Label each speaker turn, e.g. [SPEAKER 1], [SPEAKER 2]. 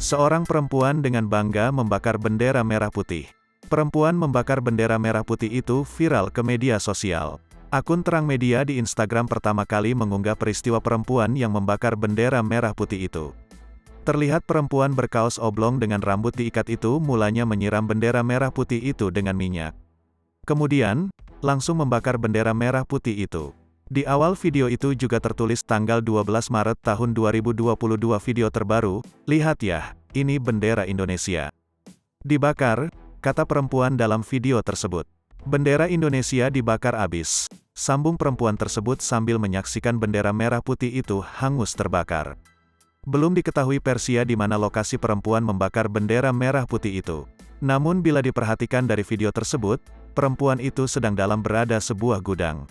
[SPEAKER 1] Seorang perempuan dengan bangga membakar bendera merah putih. Perempuan membakar bendera merah putih itu viral ke media sosial. Akun Terang Media di Instagram pertama kali mengunggah peristiwa perempuan yang membakar bendera merah putih itu. Terlihat perempuan berkaos oblong dengan rambut diikat itu mulanya menyiram bendera merah putih itu dengan minyak. Kemudian, langsung membakar bendera merah putih itu. Di awal video itu juga tertulis tanggal 12 Maret tahun 2022 video terbaru, lihat ya, ini bendera Indonesia. Dibakar, kata perempuan dalam video tersebut. Bendera Indonesia dibakar abis, sambung perempuan tersebut sambil menyaksikan bendera merah putih itu hangus terbakar. Belum diketahui Persia di mana lokasi perempuan membakar bendera merah putih itu. Namun bila diperhatikan dari video tersebut, perempuan itu sedang dalam berada sebuah gudang.